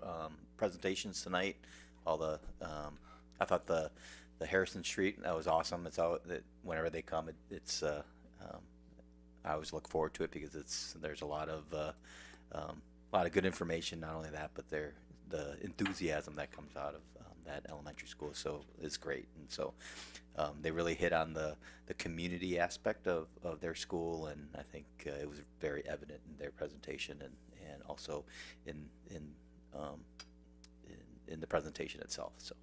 presentations tonight. All the I thought the Harrison Street, that was awesome. It's all that whenever they come, it's I always look forward to it because there's a lot of good information. Not only that, but the enthusiasm that comes out of that elementary school is great. And so they really hit on the community aspect of their school, and I think it was very evident in their presentation and also in the presentation itself. So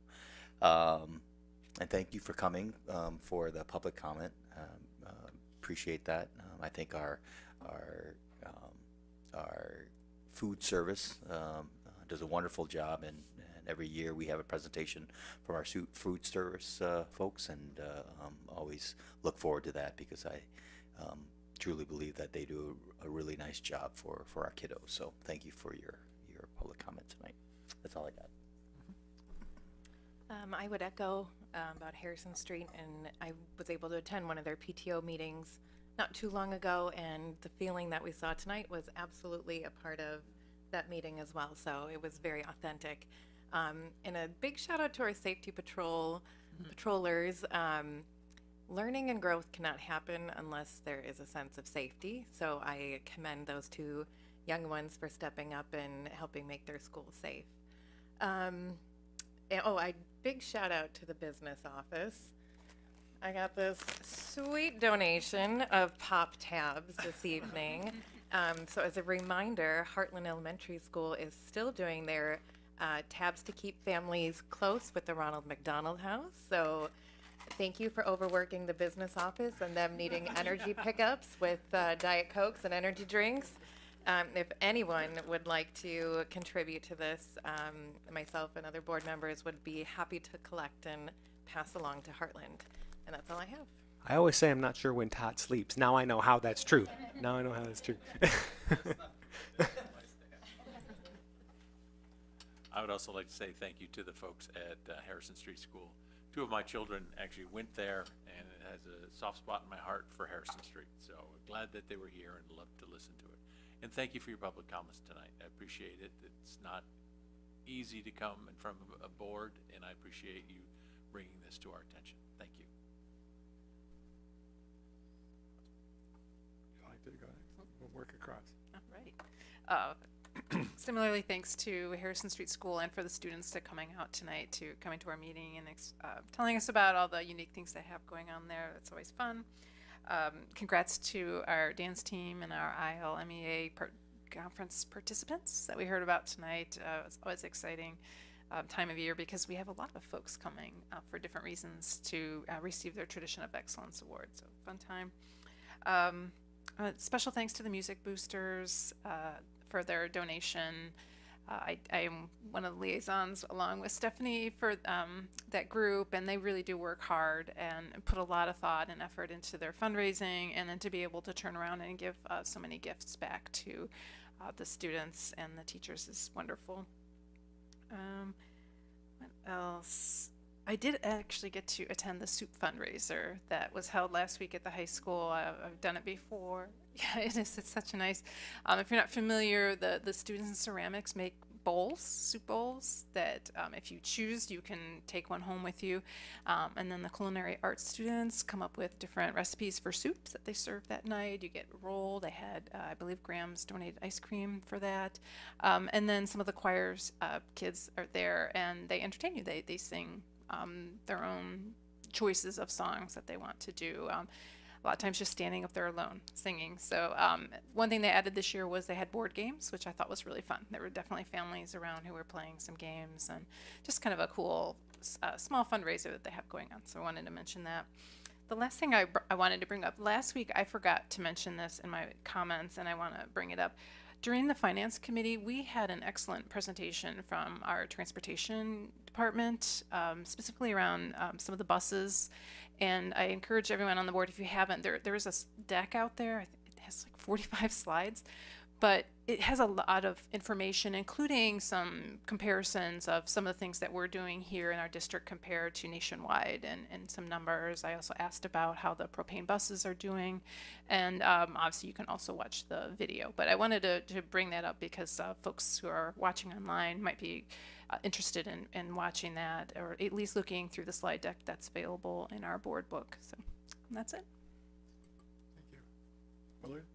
and thank you for coming for the public comment. Appreciate that. I think our food service does a wonderful job, and every year we have a presentation from our food service folks, and always look forward to that because I truly believe that they do a really nice job for our kiddos. So thank you for your public comment tonight. That's all I got. I would echo about Harrison Street, and I was able to attend one of their PTO meetings not too long ago, and the feeling that we saw tonight was absolutely a part of that meeting as well. So it was very authentic. And a big shout out to our safety patrollers. Learning and growth cannot happen unless there is a sense of safety. So I commend those two young ones for stepping up and helping make their school safe. Big shout out to the business office. I got this sweet donation of pop tabs this evening. So as a reminder, Heartland Elementary School is still doing their tabs to keep families close with the Ronald McDonald House. So thank you for overworking the business office and them needing energy pickups with Diet Cokes and energy drinks. If anyone would like to contribute to this, myself and other board members would be happy to collect and pass along to Heartland. And that's all I have. I always say I'm not sure when Todd sleeps. Now I know how that's true. Now I know how that's true. I would also like to say thank you to the folks at Harrison Street School. Two of my children actually went there, and it has a soft spot in my heart for Harrison Street. So glad that they were here and loved to listen to it. And thank you for your public comments tonight. I appreciate it. It's not easy to come in front of a board, and I appreciate you bringing this to our attention. Thank you. Would you like to go next? We'll work across. All right. Similarly, thanks to Harrison Street School and for the students coming out tonight to coming to our meeting and telling us about all the unique things they have going on there. That's always fun. Congrats to our dance team and our ILMEA conference participants that we heard about tonight. It's always exciting time of year because we have a lot of folks coming for different reasons to receive their Tradition of Excellence Award. So fun time. Special thanks to the Music Boosters for their donation. I am one of the liaisons along with Stephanie for that group, and they really do work hard and put a lot of thought and effort into their fundraising, and then to be able to turn around and give so many gifts back to the students and the teachers is wonderful. What else? I did actually get to attend the soup fundraiser that was held last week at the high school. I've done it before. Yeah, it is. It's such a nice. If you're not familiar, the students in ceramics make bowls, soup bowls, that if you choose, you can take one home with you. And then the culinary arts students come up with different recipes for soups that they serve that night. You get rolled. They had, I believe, Graham's donated ice cream for that. And then some of the choir's kids are there, and they entertain you. They sing their own choices of songs that they want to do. A lot of times just standing up there alone singing. So one thing they added this year was they had board games, which I thought was really fun. There were definitely families around who were playing some games, and just kind of a cool small fundraiser that they have going on. So I wanted to mention that. The last thing I wanted to bring up, last week I forgot to mention this in my comments, and I want to bring it up. During the Finance Committee, we had an excellent presentation from our transportation department, specifically around some of the buses. And I encourage everyone on the board, if you haven't, there is a deck out there. I think it has like 45 slides, but it has a lot of information, including some comparisons of some of the things that we're doing here in our district compared to nationwide, and some numbers. I also asked about how the propane buses are doing, and obviously you can also watch the video. But I wanted to bring that up because folks who are watching online might be interested in watching that, or at least looking through the slide deck that's available in our board book. So that's it. Thank you. Willard?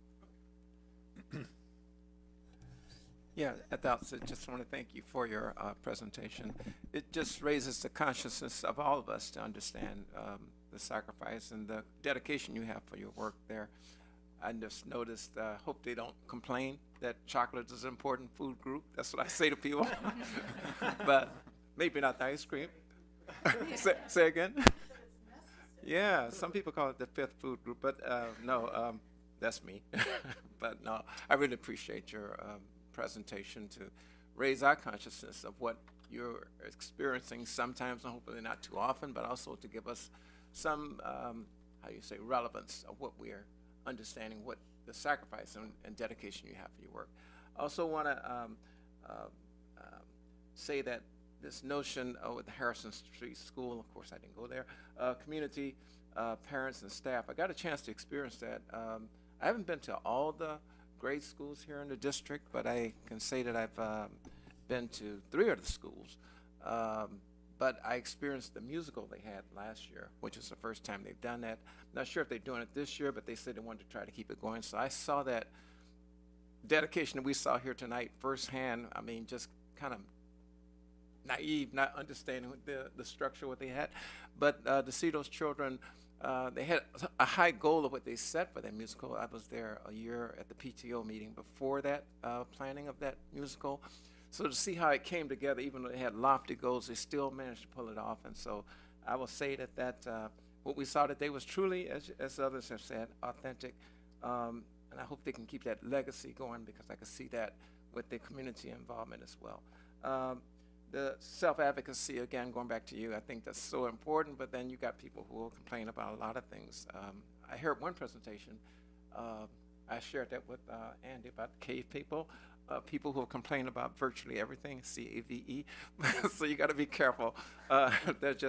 Yeah, at the outset, just want to thank you for your presentation. It just raises the consciousness of all of us to understand the sacrifice and the dedication you have for your work there. I just noticed, hope they don't complain that chocolate is an important food group. That's what I say to people. But maybe not the ice cream. say again? Yeah, some people call it the fifth food group, but no, that's me. But no, I really appreciate your presentation to raise our consciousness of what you're experiencing sometimes, and hopefully not too often, but also to give us some, how you say, relevance of what we're understanding, what the sacrifice and dedication you have for your work. I also want to say that this notion with the Harrison Street School, of course I didn't go there, community, parents and staff, I got a chance to experience that. I haven't been to all the grade schools here in the district, but I can say that I've been to 3 of the schools. But I experienced the musical they had last year, which is the first time they've done that. Not sure if they're doing it this year, but they said they wanted to try to keep it going. So I saw that dedication that we saw here tonight firsthand. I mean, just kind of naive, not understanding the structure, what they had. But to see those children, they had a high goal of what they set for their musical. I was there a year at the PTO meeting before that planning of that musical. So to see how it came together, even though they had lofty goals, they still managed to pull it off. And so I will say that what we saw today was truly, as others have said, authentic. And I hope they can keep that legacy going, because I can see that with the community involvement as well. The self-advocacy, again, going back to you, I think that's so important, but then you got people who will complain about a lot of things. I heard one presentation, I shared that with Andy about the cave people. People who complain about virtually everything, C-A-V-E. So you got to be careful. That's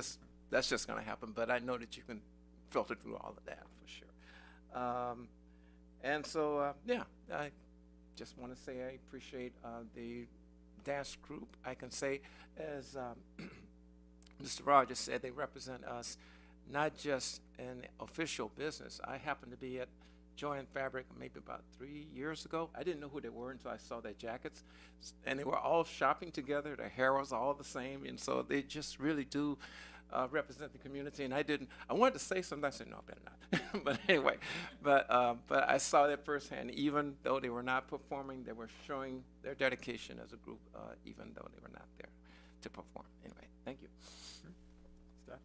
just going to happen. But I know that you can filter through all of that for sure. And so, yeah, I just want to say I appreciate the dance group. I can say, as Mr. Rogers said, they represent us not just in official business. I happen to be at Joy and Fabric maybe about 3 years ago. I didn't know who they were until I saw their jackets, and they were all shopping together. Their hair was all the same, and so they just really do represent the community. And I wanted to say something. I said, no, I better not. But anyway, but I saw that firsthand. Even though they were not performing, they were showing their dedication as a group, even though they were not there to perform. Anyway, thank you. Steph?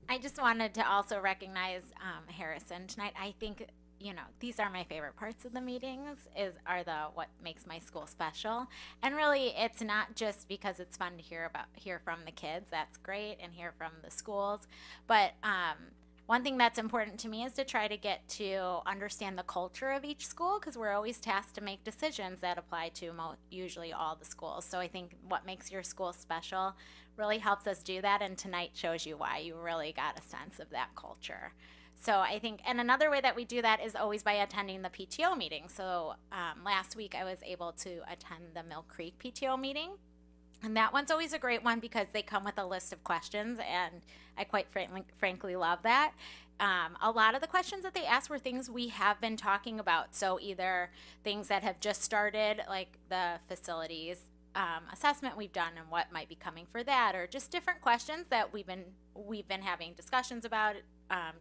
I just wanted to also recognize Harrison tonight. I think, you know, these are my favorite parts of the meetings, are what makes my school special. And really, it's not just because it's fun to hear from the kids. That's great, and hear from the schools. But one thing that's important to me is to try to get to understand the culture of each school, because we're always tasked to make decisions that apply to usually all the schools. So I think what makes your school special really helps us do that, and tonight shows you why. You really got a sense of that culture. So I think, and another way that we do that is always by attending the PTO meeting. So last week I was able to attend the Mill Creek PTO meeting. And that one's always a great one because they come with a list of questions, and I quite frankly love that. A lot of the questions that they asked were things we have been talking about. So either things that have just started, like the facilities assessment we've done and what might be coming for that, or just different questions that we've been having discussions about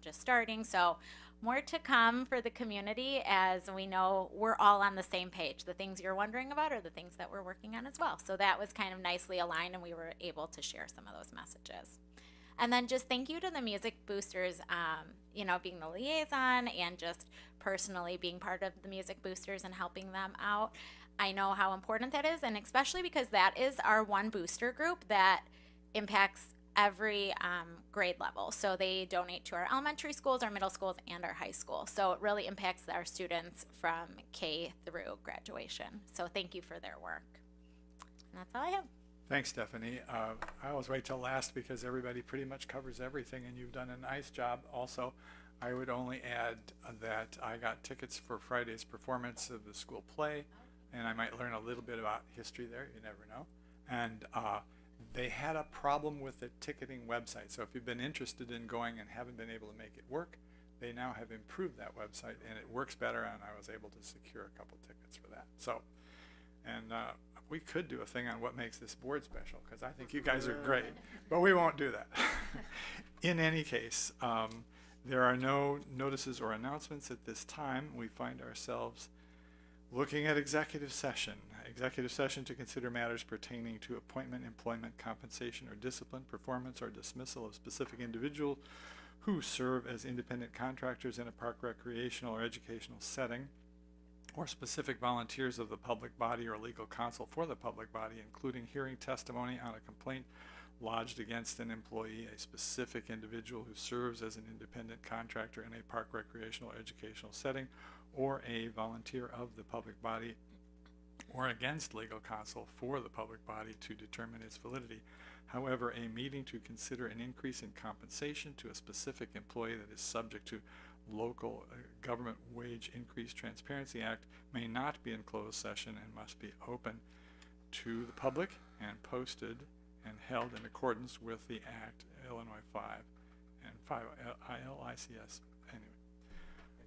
just starting. So more to come for the community, as we know we're all on the same page. The things you're wondering about are the things that we're working on as well. So that was kind of nicely aligned, and we were able to share some of those messages. And then just thank you to the Music Boosters, you know, being the liaison and just personally being part of the Music Boosters and helping them out. I know how important that is, and especially because that is our one booster group that impacts every grade level. So they donate to our elementary schools, our middle schools, and our high school. So it really impacts our students from K through graduation. So thank you for their work. And that's all I have. Thanks, Stephanie. I always wait till last because everybody pretty much covers everything, and you've done a nice job. Also, I would only add that I got tickets for Friday's performance of the school play, and I might learn a little bit about history there. You never know. And they had a problem with the ticketing website. So if you've been interested in going and haven't been able to make it work, they now have improved that website, and it works better, and I was able to secure a couple tickets for that. So And we could do a thing on what makes this board special, because I think you guys are great, but we won't do that. In any case, there are no notices or announcements at this time. We find ourselves looking at executive session. Executive session to consider matters pertaining to appointment, employment, compensation, or discipline, performance, or dismissal of specific individuals who serve as independent contractors in a park, recreational, or educational setting, or specific volunteers of the public body or legal counsel for the public body, including hearing testimony on a complaint lodged against an employee, a specific individual who serves as an independent contractor in a park, recreational, or educational setting, or a volunteer of the public body, or against legal counsel for the public body to determine its validity. However, a meeting to consider an increase in compensation to a specific employee that is subject to local government wage increase transparency act may not be in closed session and must be open to the public and posted and held in accordance with the act, Illinois 5 and 5 ILICS. Anyway,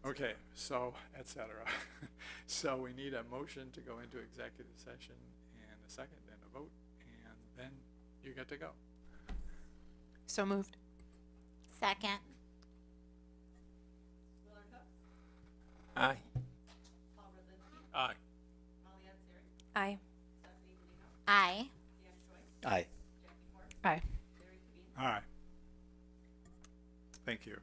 okay, so etc. So we need a motion to go into executive session and a second and a vote, and then you get to go. So moved. Second. Aye. Aye. Aye. Aye. Aye. Aye. All right. Thank you.